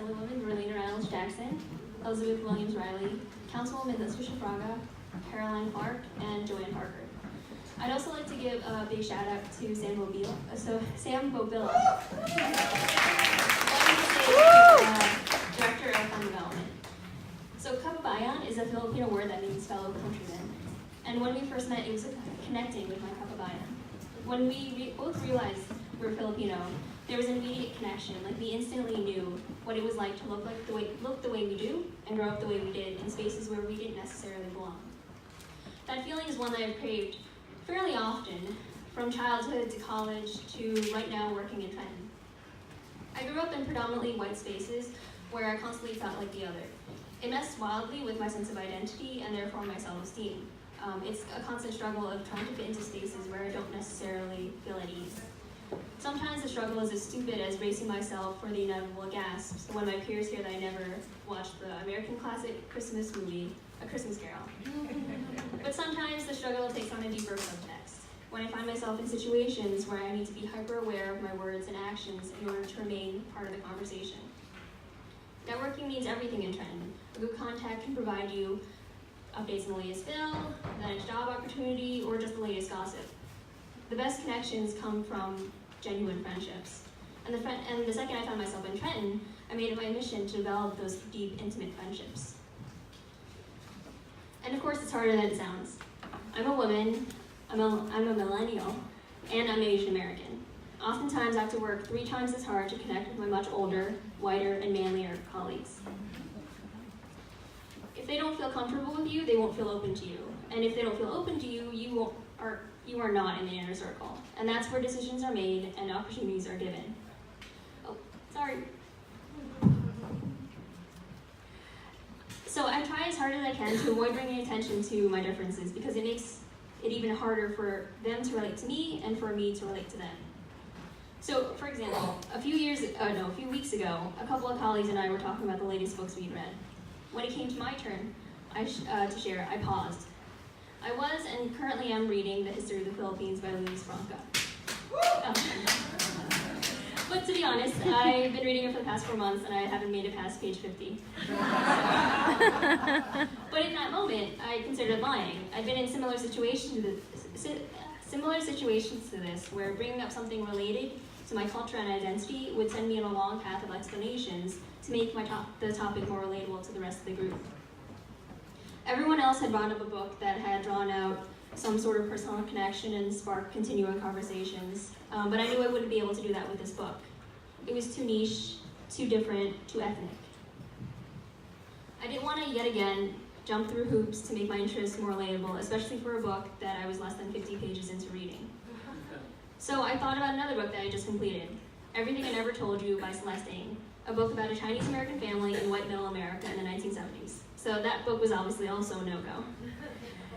Assemblywoman Verlena Reynolds-Jackson, Elizabeth Williams-Riley, Councilwoman Leticia Fraga, Caroline Clarke, and Joanne Parker. I'd also like to give a big shout out to Sam Bobilla, Director of Fund Development. So kababayan is a Filipino word that means fellow countrymen. And when we first met, it was connecting with my kababayan. When we both realized we're Filipino, there was an immediate connection. Like, we instantly knew what it was like to look the way we do and grow up the way we did in spaces where we didn't necessarily belong. That feeling is one that I've craved fairly often, from childhood to college to right now working in Trenton. I grew up in predominantly white spaces where I constantly felt like the other. It messed wildly with my sense of identity and therefore my self-esteem. It's a constant struggle of trying to fit into spaces where I don't necessarily feel at ease. Sometimes the struggle is as stupid as bracing myself for the inevitable gasps when my peers hear that I never watched the American classic Christmas movie, A Christmas Carol. But sometimes the struggle takes on a deeper subtext, when I find myself in situations where I need to be hyper-aware of my words and actions in order to remain part of the conversation. Networking means everything in Trenton. A good contact can provide you updates on the latest bill, the next job opportunity, or just the latest gossip. The best connections come from genuine friendships. And the second I found myself in Trenton, I made it my mission to develop those deep, intimate friendships. And of course, it's harder than it sounds. I'm a woman, I'm a millennial, and I'm Asian American. Oftentimes, I have to work 3 times as hard to connect with my much older, whiter, and manlier colleagues. If they don't feel comfortable with you, they won't feel open to you. And if they don't feel open to you, you are not in the inner circle. And that's where decisions are made and opportunities are given. Oh, sorry. So I try as hard as I can to avoid bringing attention to my differences because it makes it even harder for them to relate to me and for me to relate to them. So, for example, a few weeks ago, a couple of colleagues and I were talking about the latest books we'd read. When it came to my turn to share, I paused. I was and currently am reading The History of the Philippines by Leticia Fraga. But to be honest, I've been reading it for the past 4 months and I haven't made it past page 50. But in that moment, I considered lying. I've been in similar situations to this, where bringing up something related to my culture and identity would send me on a long path of explanations to make the topic more relatable to the rest of the group. Everyone else had brought up a book that had drawn out some sort of personal connection and sparked continuing conversations, but I knew I wouldn't be able to do that with this book. It was too niche, too different, too ethnic. I didn't want to yet again jump through hoops to make my interests more relatable, especially for a book that I was less than 50 pages into reading. So I thought about another book that I just completed, Everything I Never Told You by Celeste Ng, a book about a Chinese-American family in white middle America in the 1970s. So that book was obviously also a no-go.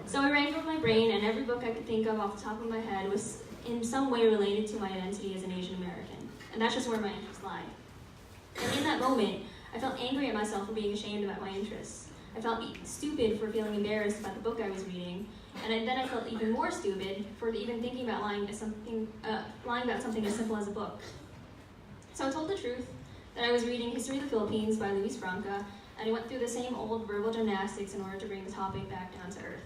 So I wrangled my brain, and every book I could think of off the top of my head was in some way related to my identity as an Asian American. And that's just where my interests lie. And in that moment, I felt angry at myself for being ashamed about my interests. I felt stupid for feeling embarrassed about the book I was reading, and then I felt even more stupid for even thinking about lying about something as simple as a book. So I told the truth that I was reading History of the Philippines by Leticia Fraga, and I went through the same old verbal gymnastics in order to bring the topic back down to earth.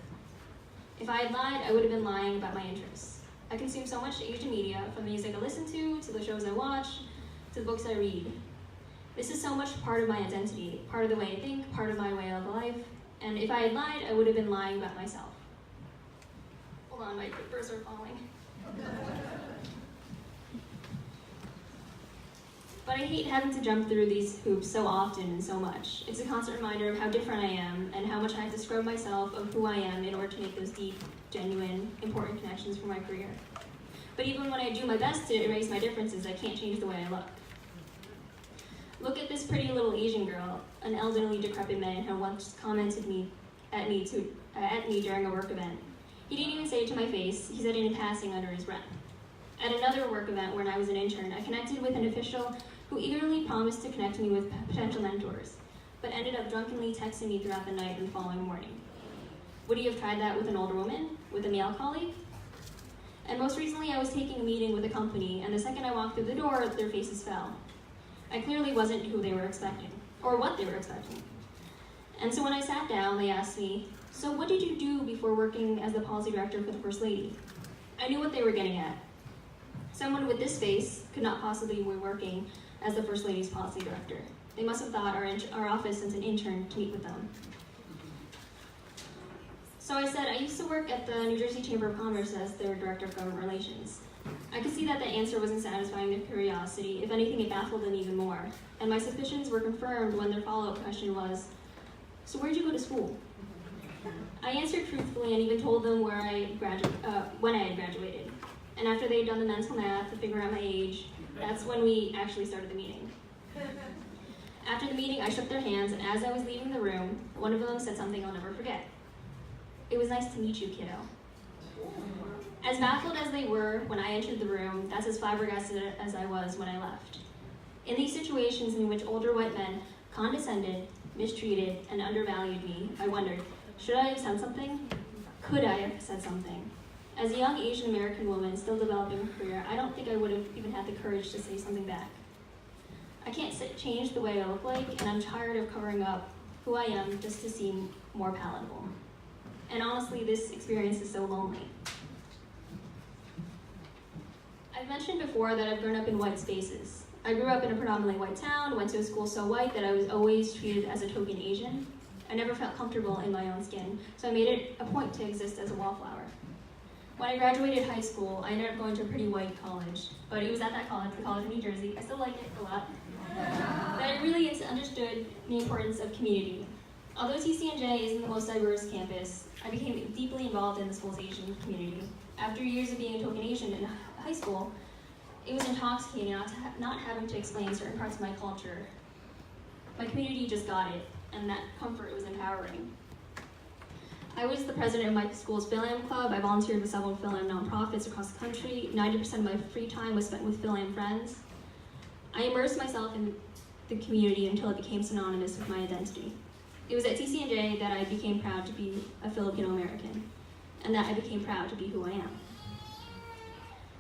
If I had lied, I would have been lying about my interests. I consume so much Asian media, from the music I listen to the shows I watch, to the books I read. This is so much part of my identity, part of the way I think, part of my way of life, and if I had lied, I would have been lying about myself. Hold on, my papers are falling. But I hate having to jump through these hoops so often and so much. It's a constant reminder of how different I am and how much I have to scrub myself of who I am in order to make those deep, genuine, important connections for my career. But even when I do my best to erase my differences, I can't change the way I look. Look at this pretty little Asian girl, an elderly, decrepit man who once commented at me during a work event. He didn't even say it to my face, he said it in passing under his breath. At another work event when I was an intern, I connected with an official who eagerly promised to connect me with potential mentors, but ended up drunkenly texting me throughout the night and the following morning. Would he have tried that with an older woman, with a male colleague? And most recently, I was taking a meeting with a company, and the second I walked through the door, their faces fell. I clearly wasn't who they were expecting, or what they were expecting. And so when I sat down, they asked me, so what did you do before working as the policy director for the First Lady? I knew what they were getting at. Someone with this face could not possibly be working as the First Lady's policy director. They must have thought our office sent an intern to meet with them. So I said, I used to work at the New Jersey Chamber of Commerce as their Director of Government Relations. I could see that the answer wasn't satisfying their curiosity. If anything, it baffled them even more. And my suspicions were confirmed when their follow-up question was, so where'd you go to school? I answered truthfully and even told them when I had graduated. And after they had done the mental math to figure out my age, that's when we actually started the meeting. After the meeting, I shook their hands, and as I was leaving the room, one of them said something I'll never forget. It was nice to meet you, kiddo. As baffled as they were when I entered the room, that's as flabbergasted as I was when I left. In these situations in which older white men condescended, mistreated, and undervalued me, I wondered, should I have said something? Could I have said something? As a young Asian American woman still developing a career, I don't think I would have even had the courage to say something back. I can't change the way I look like, and I'm tired of covering up who I am just to seem more palatable. And honestly, this experience is so lonely. I've mentioned before that I've grown up in white spaces. I grew up in a predominantly white town, went to a school so white that I was always treated as a token Asian. I never felt comfortable in my own skin, so I made it a point to exist as a wallflower. When I graduated high school, I ended up going to a pretty white college, but it was at that college, the College of New Jersey. I still like it a lot. But I really understood the importance of community. Although TCNJ isn't the most diverse campus, I became deeply involved in the school's Asian community. After years of being a token Asian in high school, it was intoxicating not having to explain certain parts of my culture. My community just got it, and that comfort was empowering. I was the president of my school's Phil-Am club. I volunteered with several Phil-Am nonprofits across the country. 90% of my free time was spent with Phil-Am friends. I immersed myself in the community until it became synonymous with my identity. It was at TCNJ that I became proud to be a Filipino American, and that I became proud to be who I am.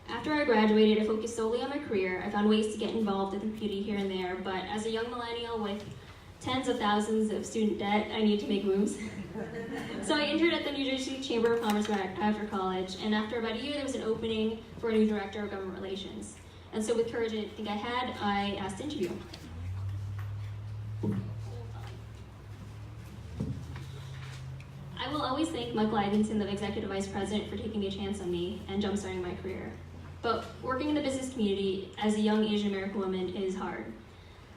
After I graduated, I focused solely on my career. I found ways to get involved in the community here and there, but as a young millennial with tens of thousands of student debt, I needed to make moves. So I interned at the New Jersey Chamber of Commerce after college, and after about a year, there was an opening for a new director of government relations. And so with courage I think I had, I asked to interview. I will always thank Michael Ivinson, the executive vice president, for taking a chance on me and jumpstarting my career. But working in the business community as a young Asian American woman is hard.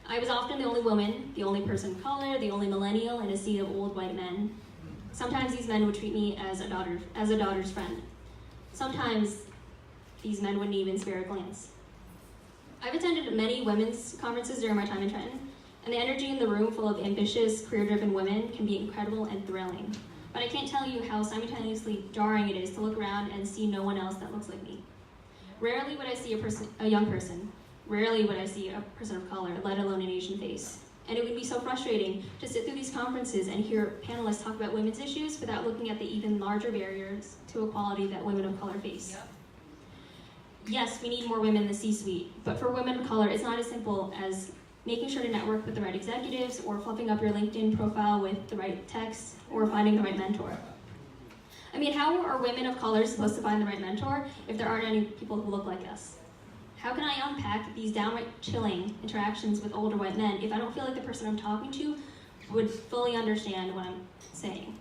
I was often the only woman, the only person of color, the only millennial in a sea of old white men. Sometimes these men would treat me as a daughter's friend. Sometimes these men wouldn't even spare a glance. I've attended many women's conferences during my time in Trenton, and the energy in the room full of ambitious, career-driven women can be incredible and thrilling. But I can't tell you how simultaneously jarring it is to look around and see no one else that looks like me. Rarely would I see a young person. Rarely would I see a person of color, let alone an Asian face. And it would be so frustrating to sit through these conferences and hear panelists talk about women's issues without looking at the even larger barriers to equality that women of color face. Yep. Yes, we need more women in the C-suite, but for women of color, it's not as simple as making sure to network with the right executives, or fluffing up your LinkedIn profile with the right text, or finding the right mentor. I mean, how are women of color supposed to find the right mentor if there aren't any people who look like us? How can I unpack these downright chilling interactions with older white men if I don't feel like the person I'm talking to would fully understand what I'm saying?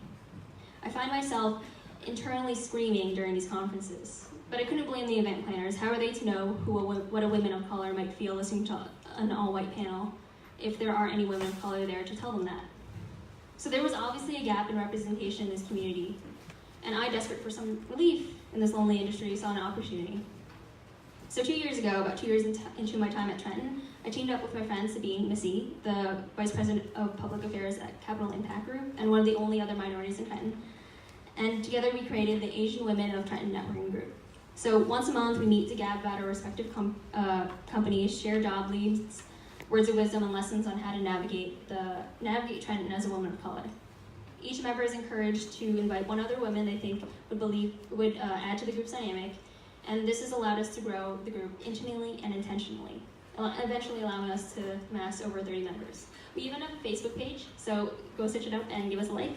I find myself internally screaming during these conferences, but I couldn't blame the event planners. How are they to know what a woman of color might feel listening to an all-white panel if there aren't any women of color there to tell them that? So there was obviously a gap in representation in this community, and I, desperate for some relief in this lonely industry, saw an opportunity. So 2 years ago, about 2 years into my time at Trenton, I teamed up with my friend Sabine Missy, the Vice President of Public Affairs at Capital Impact Group, and one of the only other minorities in Trenton. And together we created the Asian Women of Trenton Networking Group. So once a month we meet to gab about our respective companies, share job leads, words of wisdom, and lessons on how to navigate Trenton as a woman of color. Each member is encouraged to invite one other woman they think would add to the group's dynamic, and this has allowed us to grow the group intimately and intentionally. eventually allowing us to max over 30 members. We even have a Facebook page, so go search it up and give us a like.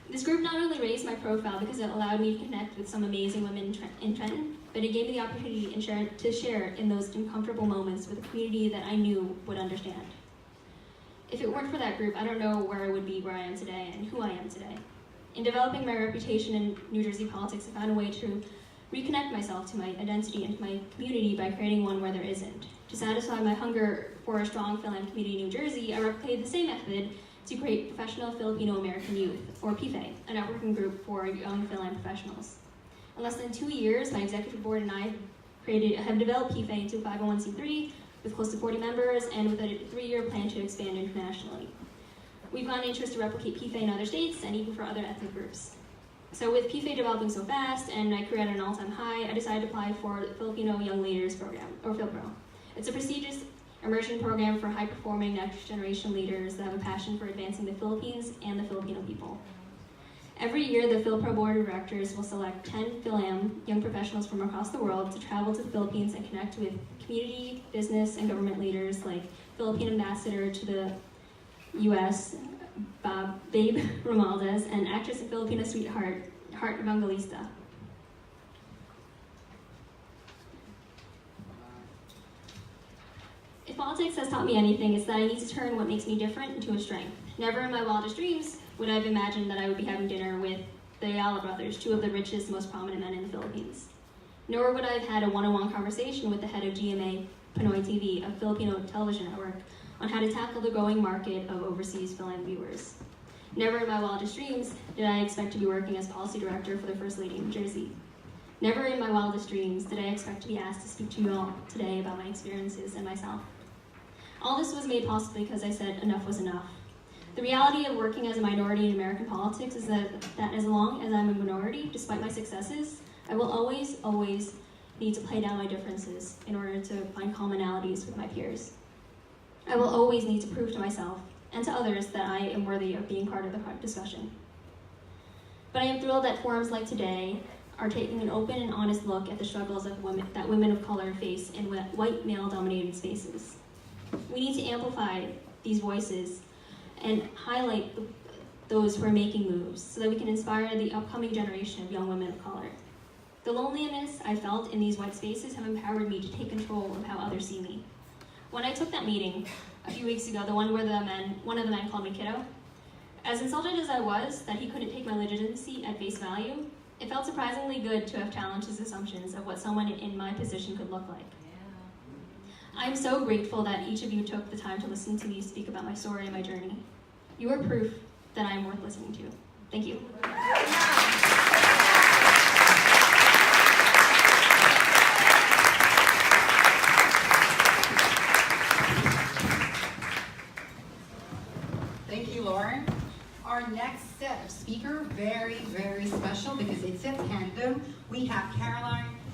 This group not only raised my profile because it allowed me to connect with some amazing women in Trenton, but it gave me the opportunity to share in those uncomfortable moments with a community that I knew would understand. If it weren't for that group, I don't know where I would be where I am today and who I am today. In developing my reputation in New Jersey politics, I found a way to reconnect myself to my identity and to my community by creating one where there isn't. To satisfy my hunger for a strong Philam community in New Jersey, I replicated the same method to create Professional Filipino American Youth, or PFA, a networking group for young Philam professionals. In less than 2 years, my executive board and I have developed PFA into a 501c3 with close to 40 members and with a 3-year plan to expand internationally. We've gotten interest to replicate PFA in other states and even for other ethnic groups. So with PFA developing so fast and my career at an all-time high, I decided to apply for the Filipino Young Leaders Program, or FilPro. It's a prestigious immersion program for high-performing next-generation leaders that have a passion for advancing the Philippines and the Filipino people. Every year, the FilPro Board of Directors will select 10 Philam young professionals from across the world to travel to the Philippines and connect with community, business, and government leaders like Philippine Ambassador to the U.S., Babe Romualdez, and actress and Filipino sweetheart, Heart Evangelista. If politics has taught me anything, it's that I need to turn what makes me different into a strength. Never in my wildest dreams would I have imagined that I would be having dinner with the Ayala brothers, 2 of the richest, most prominent men in the Philippines. Nor would I have had a one-on-one conversation with the head of GMA Pinoy TV, a Filipino television network, on how to tackle the growing market of overseas Philam viewers. Never in my wildest dreams did I expect to be working as policy director for the First Lady of New Jersey. Never in my wildest dreams did I expect to be asked to speak to you all today about my experiences and myself. All this was made possible because I said enough was enough. The reality of working as a minority in American politics is that as long as I'm a minority, despite my successes, I will always need to play down my differences in order to find commonalities with my peers. I will always need to prove to myself and to others that I am worthy of being part of the discussion. But I am thrilled that forums like today are taking an open and honest look at the struggles that women of color face in white male-dominated spaces. We need to amplify these voices and highlight those who are making moves so that we can inspire the upcoming generation of young women of color. The loneliness I felt in these white spaces have empowered me to take control of how others see me. When I took that meeting a few weeks ago, the one where one of the men called me kiddo, as insulted as I was that he couldn't take my legitimacy at face value, it felt surprisingly good to have challenged his assumptions of what someone in my position could look like. I'm so grateful that each of you took the time to listen to me speak about my story and my journey. You are proof that I am worth listening to. Thank you. Thank you, Lauren. Our next set of speaker, very, very special because it's a tandem. We have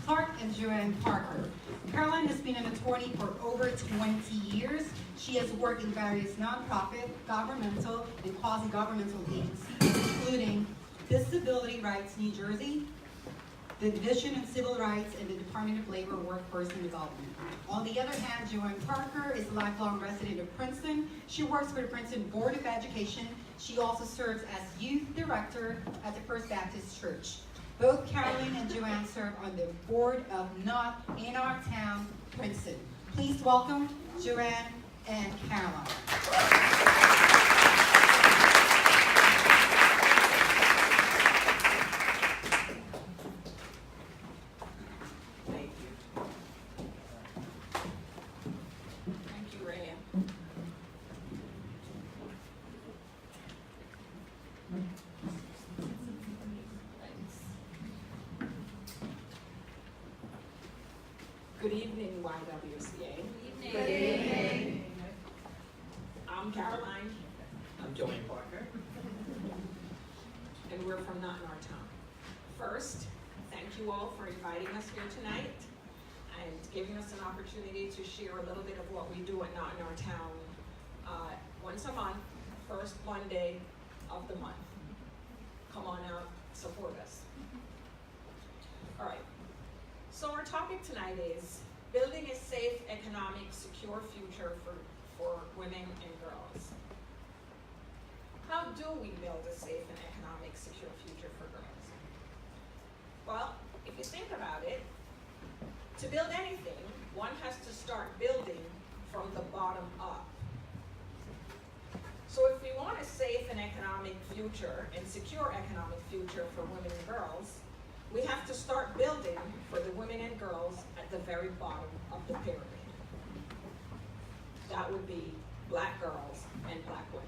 Clarke and Joanne Parker. Caroline has been an attorney for over 20 years. She has worked in various nonprofit, governmental, and quasi-governmental agencies, including Disability Rights New Jersey, the Division of Civil Rights, and the Department of Labor, Workforce, and Development. On the other hand, Joanne Parker is a lifelong resident of Princeton. She works for the Princeton Board of Education. She also serves as youth director at the First Baptist Church. Both Caroline and Joanne serve on the board of Not in Our Town, Princeton. Please welcome Joanne and Caroline. Thank you. Thank you, Raya. Good evening, YWCA. Good evening. I'm Caroline. I'm Joanne Parker. And we're from Not in Our Town. First, thank you all for inviting us here tonight and giving us an opportunity to share a little bit of what we do at Not in Our Town once a month, first Monday of the month. Come on out, support us. All right. So our topic tonight is building a safe, economic, secure future for women and girls. How do we build a safe and economic, secure future for girls? Well, if you think about it, to build anything, one has to start building from the bottom up. So if we want a safe and economic future and secure economic future for women and girls, we have to start building for the women and girls at the very bottom of the pyramid. That would be Black girls and Black women.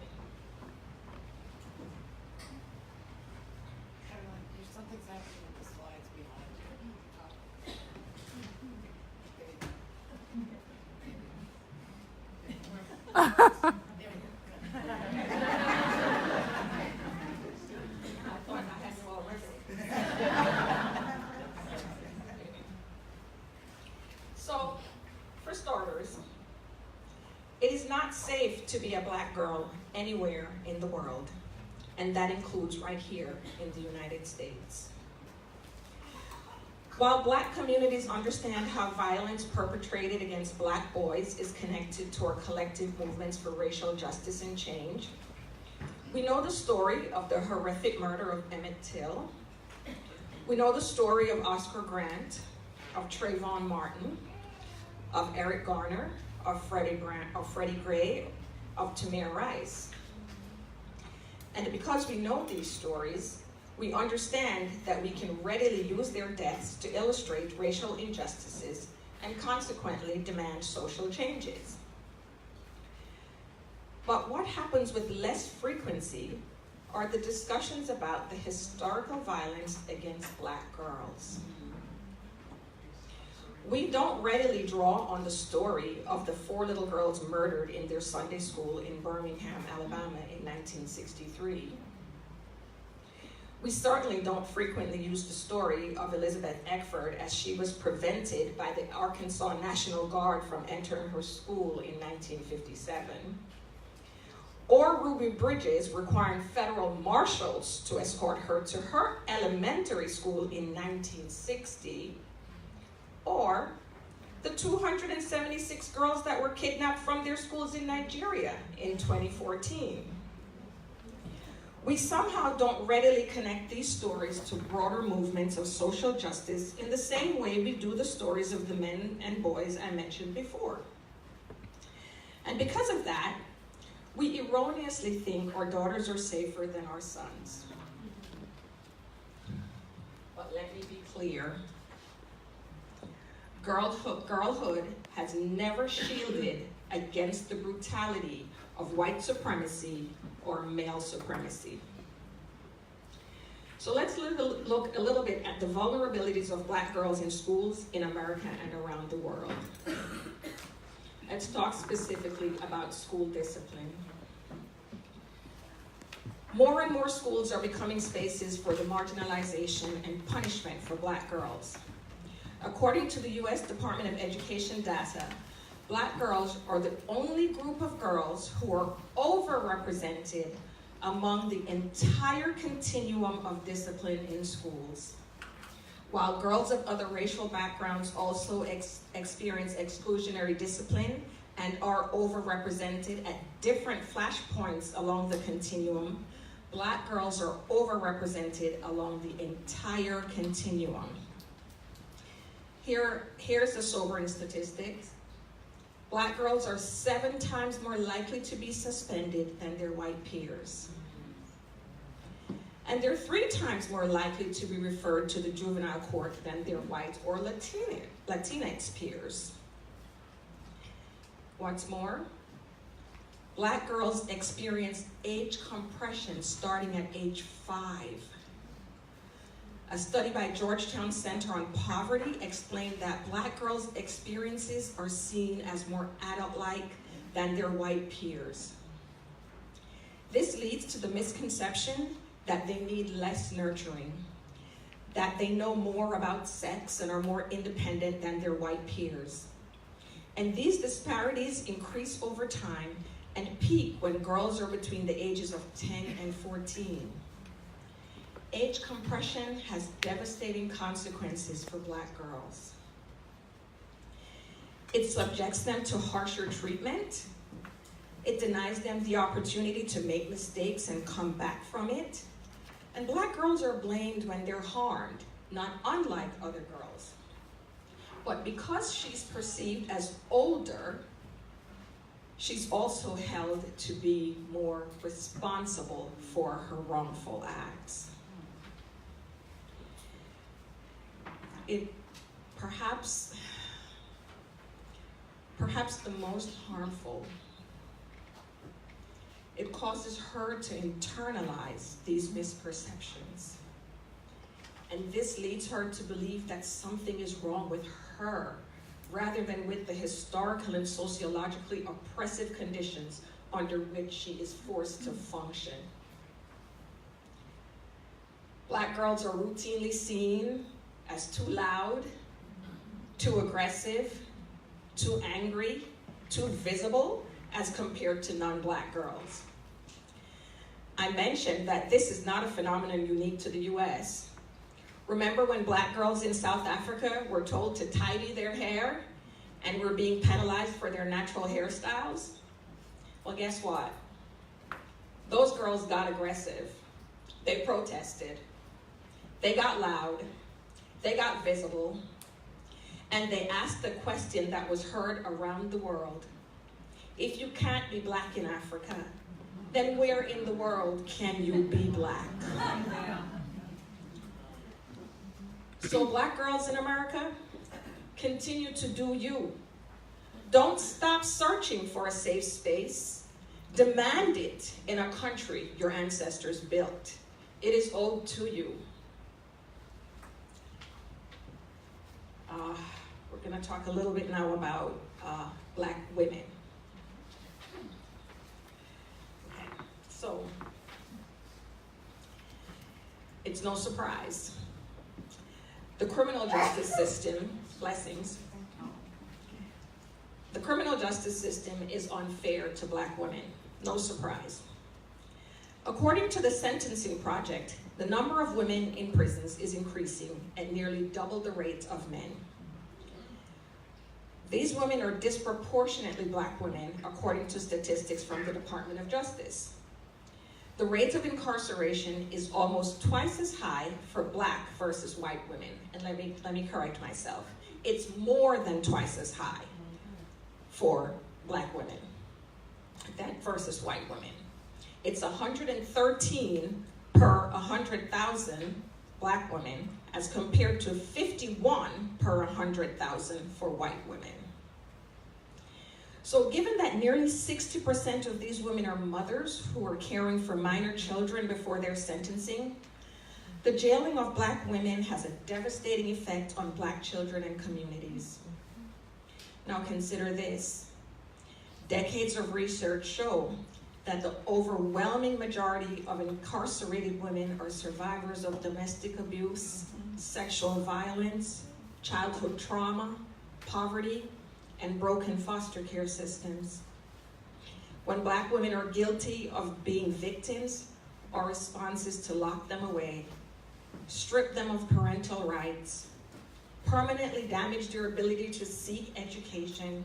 Caroline, there's something's happening with the slides behind you. I thought I had you already. So, for starters, it is not safe to be a Black girl anywhere in the world, and that includes right here in the United States. While Black communities understand how violence perpetrated against Black boys is connected to our collective movements for racial justice and change, we know the story of the horrific murder of Emmett Till. We know the story of Oscar Grant, of Trayvon Martin, of Eric Garner, of Freddie Gray, of Tamir Rice. And because we know these stories, we understand that we can readily use their deaths to illustrate racial injustices and consequently demand social changes. But what happens with less frequency are the discussions about the historical violence against Black girls. We don't readily draw on the story of the 4 little girls murdered in their Sunday school in Birmingham, Alabama in 1963. We certainly don't frequently use the story of Elizabeth Eckford as she was prevented by the Arkansas National Guard from entering her school in 1957. Or Ruby Bridges requiring federal marshals to escort her to her elementary school in 1960. Or the 276 girls that were kidnapped from their schools in Nigeria in 2014. We somehow don't readily connect these stories to broader movements of social justice in the same way we do the stories of the men and boys I mentioned before. And because of that, we erroneously think our daughters are safer than our sons. But let me be clear. Girlhood has never shielded against the brutality of white supremacy or male supremacy. So let's look a little bit at the vulnerabilities of Black girls in schools in America and around the world. Let's talk specifically about school discipline. More and more schools are becoming spaces for the marginalization and punishment for Black girls. According to the U.S. Department of Education data, Black girls are the only group of girls who are overrepresented among the entire continuum of discipline in schools. While girls of other racial backgrounds also experience exclusionary discipline and are overrepresented at different flashpoints along the continuum, Black girls are overrepresented along the entire continuum. Here's the sobering statistics. Black girls are 7 times more likely to be suspended than their white peers. And they're 3 times more likely to be referred to the juvenile court than their white or Latinx peers. What's more, Black girls experience age compression starting at age 5. A study by Georgetown Center on Poverty explained that Black girls' experiences are seen as more adult-like than their white peers. This leads to the misconception that they need less nurturing, that they know more about sex and are more independent than their white peers. And these disparities increase over time and peak when girls are between the ages of 10 and 14. Age compression has devastating consequences for Black girls. It subjects them to harsher treatment. It denies them the opportunity to make mistakes and come back from it. And Black girls are blamed when they're harmed, not unlike other girls. But because she's perceived as older, she's also held to be more responsible for her wrongful acts. It perhaps the most harmful. It causes her to internalize these misperceptions. And this leads her to believe that something is wrong with her, rather than with the historical and sociologically oppressive conditions under which she is forced to function. Black girls are routinely seen as too loud, too aggressive, too angry, too visible, as compared to non-Black girls. I mentioned that this is not a phenomenon unique to the US. Remember when Black girls in South Africa were told to tidy their hair and were being penalized for their natural hairstyles? Well, guess what? Those girls got aggressive. They protested. They got loud. They got visible. And they asked the question that was heard around the world. If you can't be Black in Africa, then where in the world can you be Black? So Black girls in America, continue to do you. Don't stop searching for a safe space. Demand it in a country your ancestors built. It is owed to you. We're going to talk a little bit now about Black women. Okay. So, it's no surprise. The criminal justice system, blessings, the criminal justice system is unfair to Black women. No surprise. According to the Sentencing Project, the number of women in prisons is increasing at nearly double the rate of men. These women are disproportionately Black women, according to statistics from the Department of Justice. The rate of incarceration is almost twice as high for Black versus white women. And let me correct myself. It's more than twice as high for Black women than versus white women. It's 113 per 100,000 Black women, as compared to 51 per 100,000 for white women. So given that nearly 60% of these women are mothers who are caring for minor children before their sentencing, the jailing of Black women has a devastating effect on Black children and communities. Now consider this. Decades of research show that the overwhelming majority of incarcerated women are survivors of domestic abuse, sexual violence, childhood trauma, poverty, and broken foster care systems. When Black women are guilty of being victims, our response is to lock them away, strip them of parental rights, permanently damage their ability to seek education,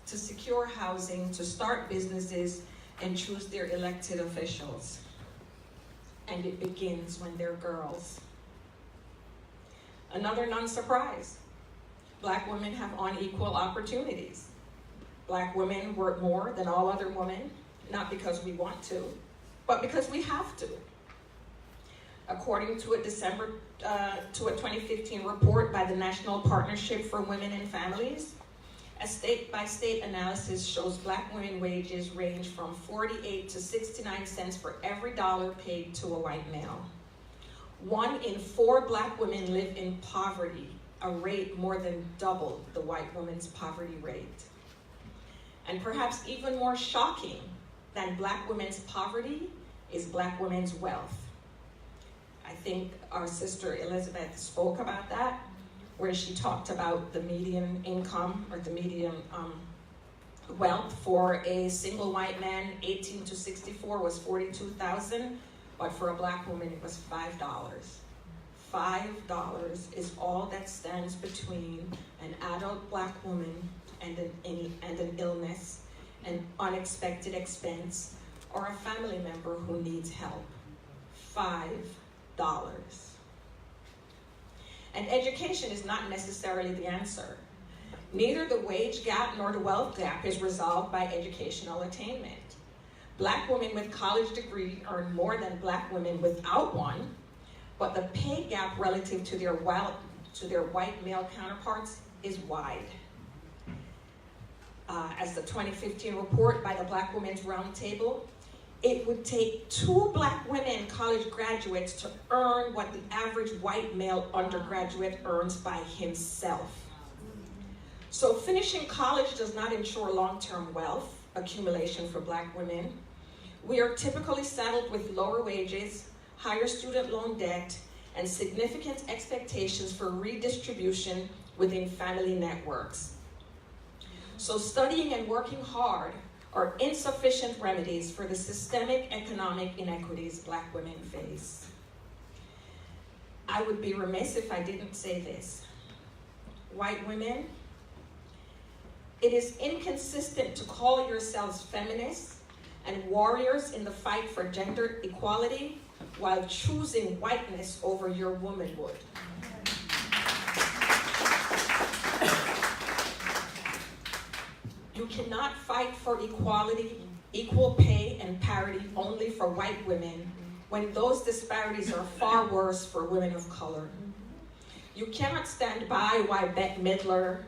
to secure housing, to start businesses, and choose their elected officials. And it begins when they're girls. Another non-surprise. Black women have unequal opportunities. Black women work more than all other women, not because we want to, but because we have to. According to a 2015 report by the National Partnership for Women and Families, a state-by-state analysis shows Black women wages range from 48 to 69 cents for every dollar paid to a white male. 1 in 4 Black women live in poverty, a rate more than double the white woman's poverty rate. And perhaps even more shocking than Black women's poverty is Black women's wealth. I think our sister Elizabeth spoke about that, where she talked about the median income or the median wealth for a single white man, 18 to 64, was $42,000, but for a Black woman it was $5. $5 is all that stands between an adult Black woman and an illness, an unexpected expense, or a family member who needs help. $5. And education is not necessarily the answer. Neither the wage gap nor the wealth gap is resolved by educational attainment. Black women with college degree earn more than black women without one, but the pay gap relative to their white male counterparts is wide. As the 2015 report by the Black Women's Roundtable, it would take 2 black women college graduates to earn what the average white male undergraduate earns by himself. So finishing college does not ensure long-term wealth accumulation for black women. We are typically saddled with lower wages, higher student loan debt, and significant expectations for redistribution within family networks. So studying and working hard are insufficient remedies for the systemic economic inequities black women face. I would be remiss if I didn't say this. White women, it is inconsistent to call yourselves feminists and warriors in the fight for gender equality while choosing whiteness over your womanhood. You cannot fight for equality, equal pay, and parity only for white women when those disparities are far worse for women of color. You cannot stand by while Bette Midler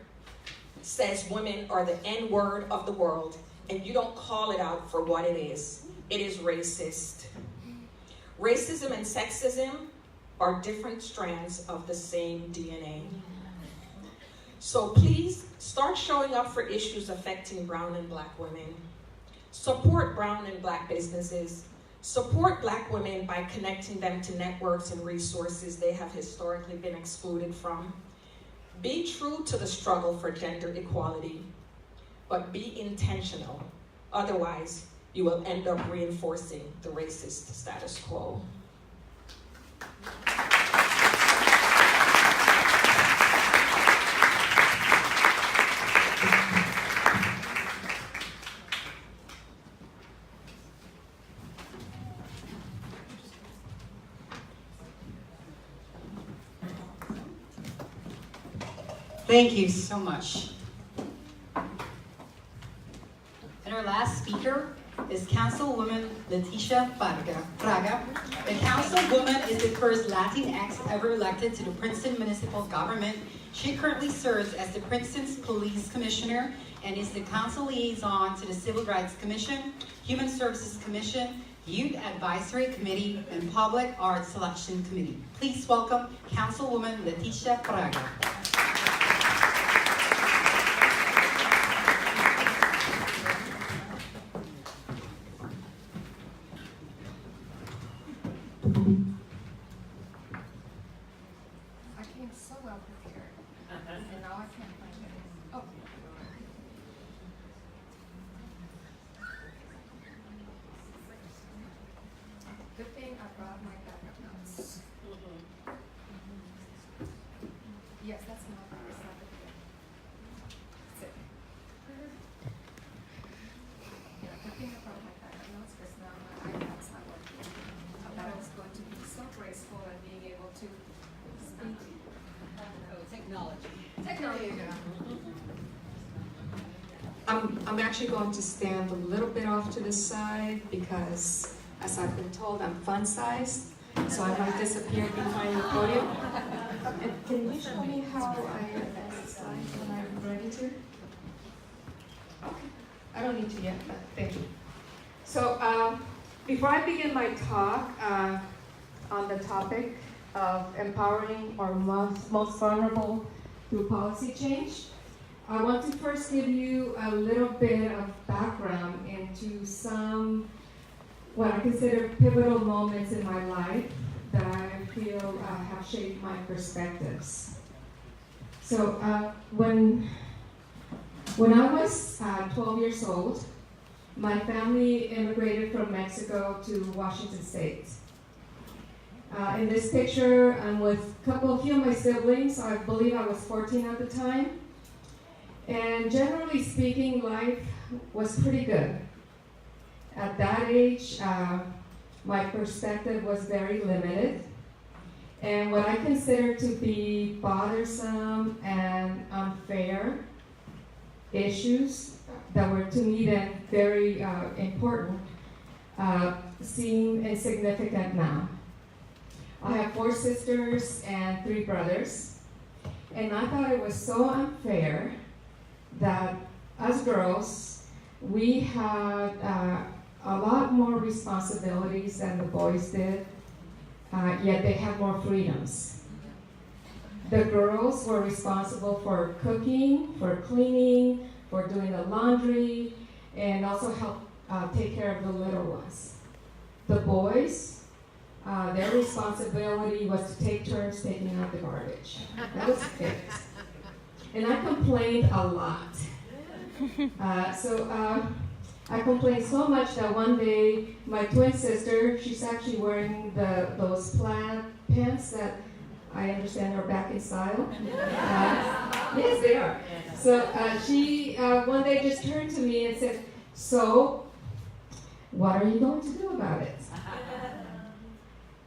says women are the N-word of the world and you don't call it out for what it is. It is racist. Racism and sexism are different strands of the same DNA. So please start showing up for issues affecting brown and black women. Support brown and black businesses. Support black women by connecting them to networks and resources they have historically been excluded from. Be true to the struggle for gender equality, but be intentional. Otherwise, you will end up reinforcing the racist status quo. Thank you so much. And our last speaker is Councilwoman Leticia Fraga. The Councilwoman is the first Latinx ever elected to the Princeton Municipal Government. She currently serves as the Princeton's Police Commissioner and is the Council Liaison to the Civil Rights Commission, Human Services Commission, Youth Advisory Committee, and Public Arts Selection Committee. Please welcome Councilwoman Leticia Fraga. I came so well prepared, and now I can't find it. Oh. Good thing I brought my backup notes. Yes, that's not the video. That's it. Yeah, good thing I brought my backup notes because now my iPad's not working. I thought I was going to be so graceful and being able to speak. Oh, technology. Technology. I'm actually going to stand a little bit off to the side because, as I've been told, I'm fun-sized, so I might disappear behind the podium. And can you show me how I advance the slides when I'm ready to? Okay, I don't need to yet, but thank you. So before I begin my talk on the topic of empowering our most vulnerable through policy change, I want to first give you a little bit of background into some what I consider pivotal moments in my life that I feel have shaped my perspectives. So when I was 12 years old, my family immigrated from Mexico to Washington State. In this picture, I'm with a few of my siblings. I believe I was 14 at the time. And generally speaking, life was pretty good. At that age, my perspective was very limited. And what I considered to be bothersome and unfair issues that were to me then very important seem insignificant now. I have 4 sisters and 3 brothers, and I thought it was so unfair that as girls, we had a lot more responsibilities than the boys did, yet they had more freedoms. The girls were responsible for cooking, for cleaning, for doing the laundry, and also help take care of the little ones. The boys, their responsibility was to take turns taking out the garbage. That was it. And I complained a lot. I complained so much that one day my twin sister, she's actually wearing those plaid pants that I understand are back in style. Yes, they are. So she one day just turned to me and said, "So, what are you going to do about it?"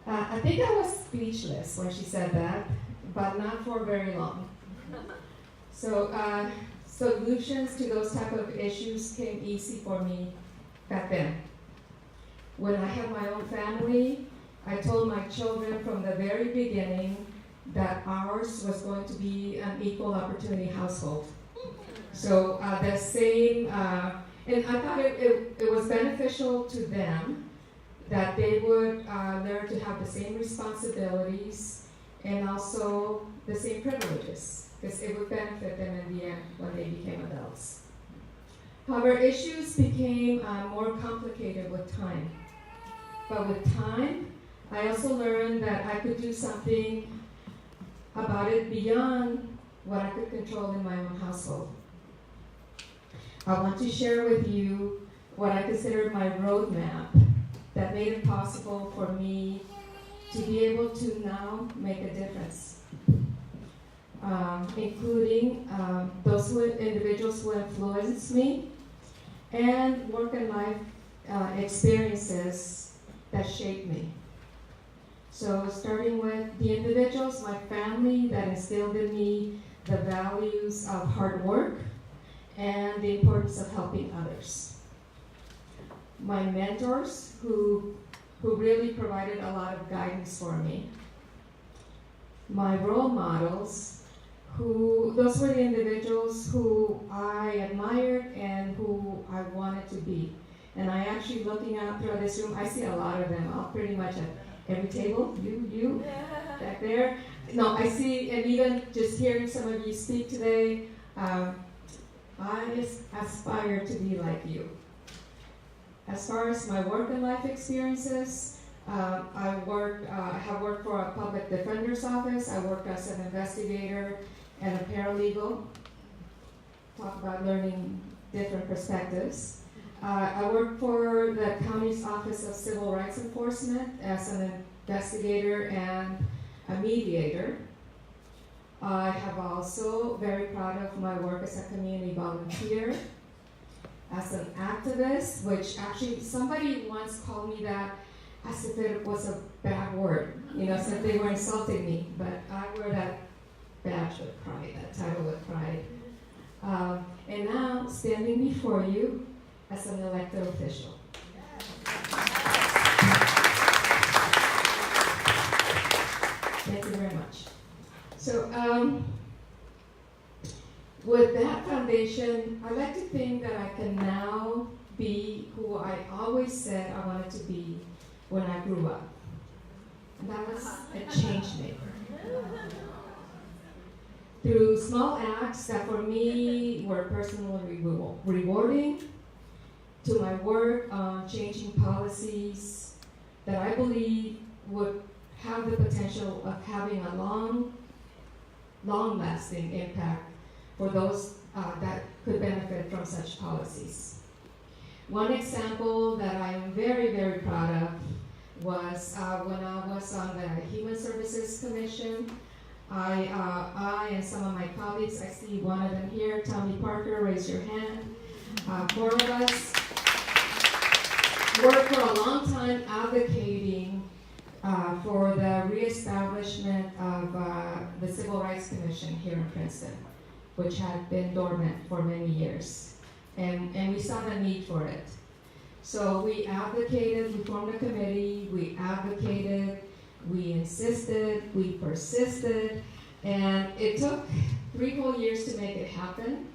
I think I was speechless when she said that, but not for very long. So solutions to those type of issues came easy for me back then. When I had my own family, I told my children from the very beginning that ours was going to be an equal opportunity household. So the same, and I thought it was beneficial to them that they would learn to have the same responsibilities and also the same privileges, because it would benefit them in the end when they became adults. However, issues became more complicated with time. But with time, I also learned that I could do something about it beyond what I could control in my own household. I want to share with you what I consider my roadmap that made it possible for me to be able to now make a difference, including those individuals who influenced me and work and life experiences that shaped me. So starting with the individuals, my family that instilled in me the values of hard work and the importance of helping others. My mentors who really provided a lot of guidance for me. My role models, those were the individuals who I admired and who I wanted to be. And I actually, looking out through this room, I see a lot of them, all pretty much at every table, you, back there. No, I see, and even just hearing some of you speak today, I just aspire to be like you. As far as my work and life experiences, I have worked for a public defender's office. I worked as an investigator and a paralegal. Talk about learning different perspectives. I worked for the county's Office of Civil Rights Enforcement as an investigator and a mediator. I have also very proud of my work as a community volunteer, as an activist, which actually somebody once called me that as if it was a bad word, as if they were insulting me, but I wear that badge with pride, that title with pride. And now, standing before you as an elected official. Thank you very much. So, with that foundation, I like to think that I can now be who I always said I wanted to be when I grew up. And that was a change maker. Through small acts that for me were personally rewarding, to my work on changing policies that I believe would have the potential of having a long-lasting impact for those that could benefit from such policies. One example that I am very, very proud of was when I was on the Human Services Commission. I and some of my colleagues, I see one of them here, Tammy Parker, raise your hand. 4 of us worked for a long time advocating for the reestablishment of the Civil Rights Commission here in Princeton, which had been dormant for many years. And we saw the need for it. So we advocated, we formed a committee, we advocated, we insisted, we persisted, and it took 3 whole years to make it happen.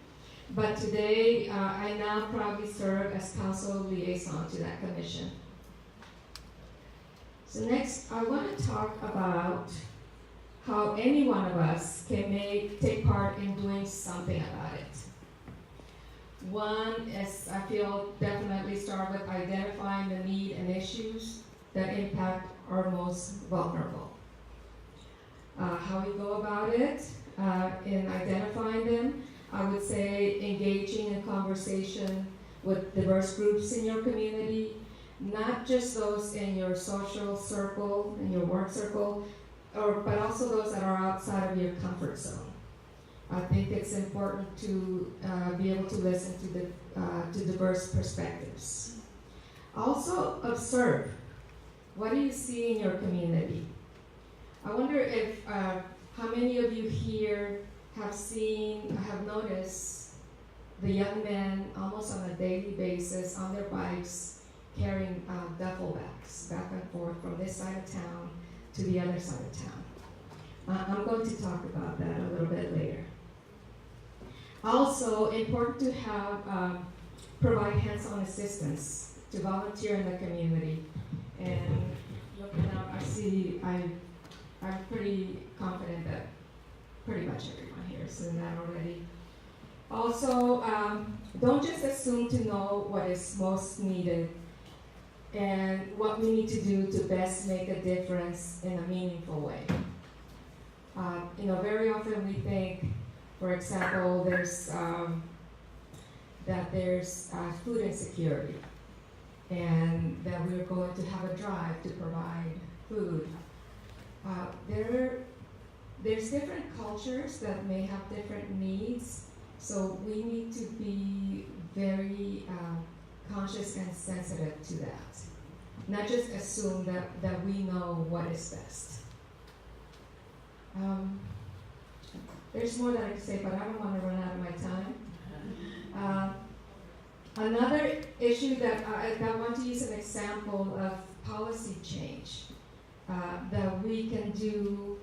But today, I now proudly serve as council liaison to that commission. So next, I want to talk about how any one of us can take part in doing something about it. One is, I feel, definitely start with identifying the need and issues that impact our most vulnerable. How we go about it in identifying them, I would say engaging in conversation with diverse groups in your community, not just those in your social circle, in your work circle, but also those that are outside of your comfort zone. I think it's important to be able to listen to diverse perspectives. Also observe. What do you see in your community? I wonder if how many of you here have noticed the young men almost on a daily basis on their bikes carrying duffel bags back and forth from this side of town to the other side of town. I'm going to talk about that a little bit later. Also, important to have provide hands-on assistance to volunteer in the community. And looking out, I'm pretty confident that pretty much everyone here is doing that already. Also, don't just assume to know what is most needed and what we need to do to best make a difference in a meaningful way. Very often we think, for example, there's food insecurity, and that we're going to have a drive to provide food. There's different cultures that may have different needs, so we need to be very conscious and sensitive to that. Not just assume that we know what is best. There's more that I could say, but I don't want to run out of my time. Another issue that I want to use an example of policy change that we can do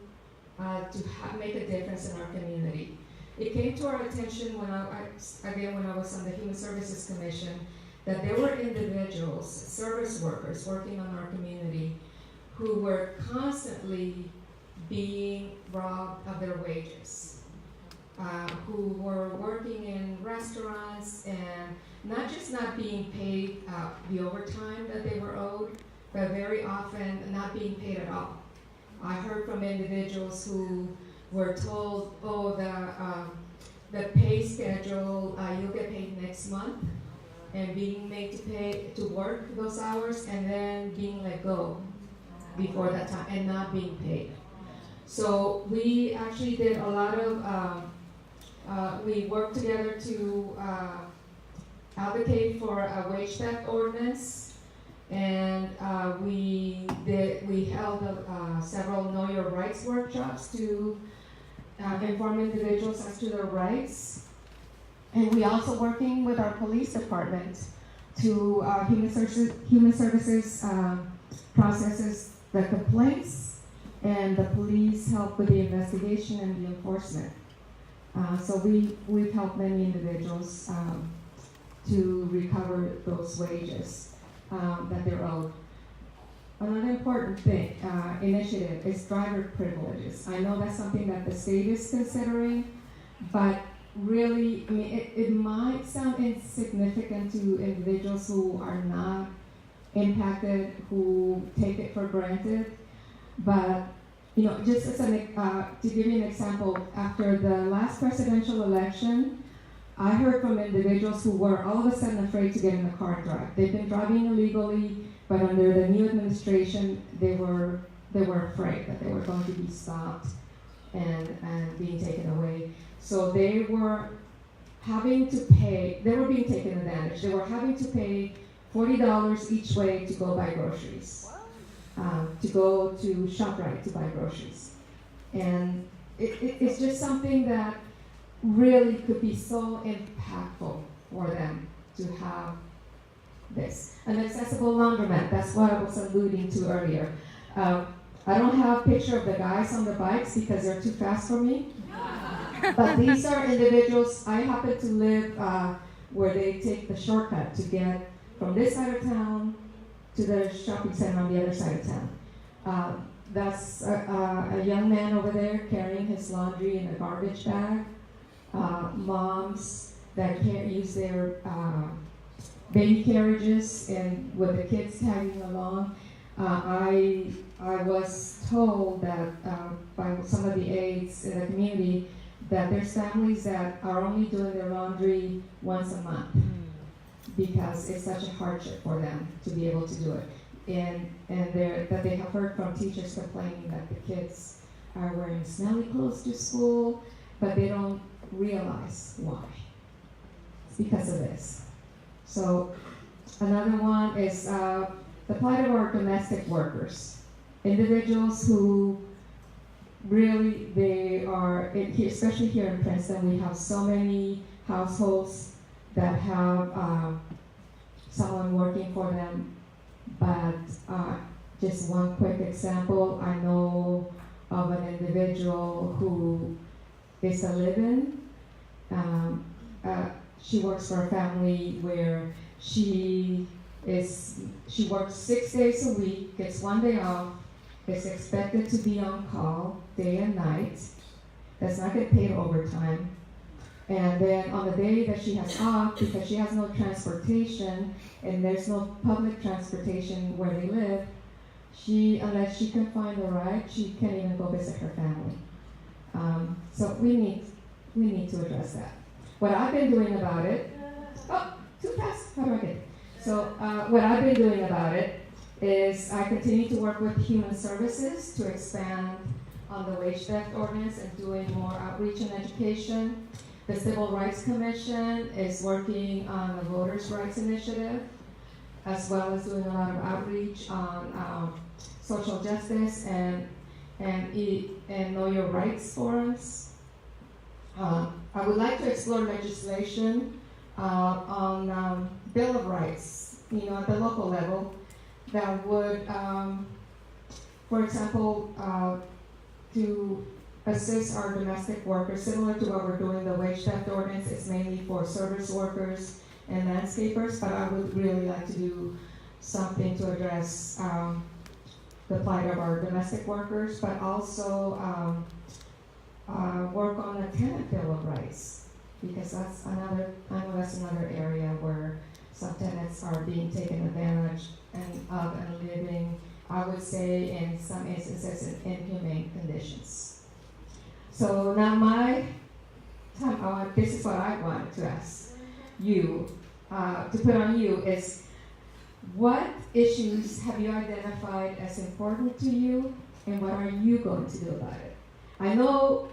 to make a difference in our community. It came to our attention when I was on the Human Services Commission that there were individuals, service workers working on our community who were constantly being robbed of their wages, who were working in restaurants and not being paid the overtime that they were owed, but very often not being paid at all. I heard from individuals who were told, the pay schedule, you'll get paid next month, and being made to work those hours and then being let go before that time and not being paid. So we actually did a lot of, we worked together to advocate for a wage theft ordinance, and we held several Know Your Rights workshops to inform individuals as to their rights. And we also working with our police department to human services processes the complaints, and the police help with the investigation and the enforcement. So we've helped many individuals to recover those wages that they're owed. Another important initiative is driver privileges. I know that's something that the state is considering, but really, it might sound insignificant to individuals who are not impacted, who take it for granted. But, just as to give you an example, after the last presidential election, I heard from individuals who were all of a sudden afraid to get in the car and drive. They've been driving illegally, but under the new administration, they were afraid that they were going to be stopped and being taken away. So they were being taken advantage. They were having to pay $40 each way to go buy groceries, to go to ShopRite to buy groceries. And it's just something that really could be so impactful for them to have this. An accessible laundromat, that's what I was alluding to earlier. I don't have a picture of the guys on the bikes because they're too fast for me. But these are individuals, I happen to live where they take the shortcut to get from this side of town to the shopping center on the other side of town. That's a young man over there carrying his laundry in a garbage bag. Moms that can't use their baby carriages and with the kids tagging along. I was told that by some of the aides in the community that there's families that are only doing their laundry once a month because it's such a hardship for them to be able to do it. And that they have heard from teachers complaining that the kids are wearing smelly clothes to school, but they don't realize why. It's because of this. So another one is the plight of our domestic workers, individuals who really, they are, especially here in Princeton, we have so many households that have someone working for them. But just one quick example, I know of an individual who is a live-in. She works for a family where she works 6 days a week, gets 1 day off, is expected to be on call day and night, does not get paid overtime. And then on the day that she has off, because she has no transportation and there's no public transportation where they live, unless she can find a ride, she can't even go visit her family. So we need to address that. What I've been doing about it, too fast, how do I get it? So what I've been doing about it is I continue to work with Human Services to expand on the wage theft ordinance and doing more outreach and education. The Civil Rights Commission is working on the Voters' Rights Initiative, as well as doing a lot of outreach on social justice and know your rights forums. I would like to explore legislation on Bill of Rights, at the local level, that would, for example, to assist our domestic workers, similar to what we're doing, the wage theft ordinance is mainly for service workers and landscapers, but I would really like to do something to address the plight of our domestic workers, but also work on a tenant bill of rights, because I know that's another area where some tenants are being taken advantage of and living, I would say, in some instances, in inhumane conditions. So now my time, this is what I wanted to ask you, to put on you is, what issues have you identified as important to you, and what are you going to do about it? I know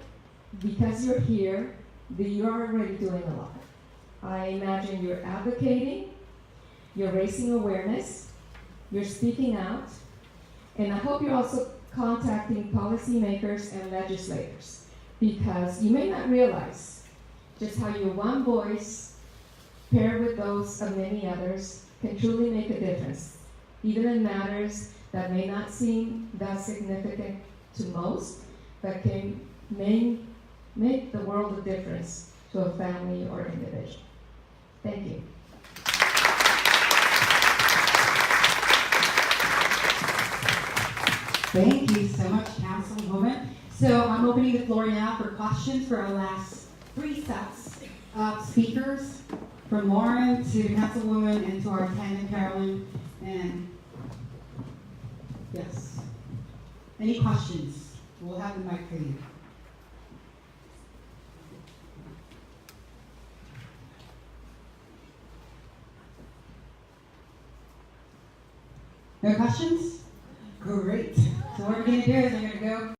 because you're here, that you're already doing a lot. I imagine you're advocating, you're raising awareness, you're speaking out, and I hope you're also contacting policymakers and legislators, because you may not realize just how your one voice, paired with those of many others, can truly make a difference, even in matters that may not seem that significant to most, but can make the world of difference to a family or individual. Thank you. Thank you so much, Councilwoman. So I'm opening the floor now for questions for our last 3 sets of speakers, from Lauren to Councilwoman and to our attendant, Carolyn. And yes, any questions? We'll have the mic for you. No questions? Great. So what we're going to do is I'm going to go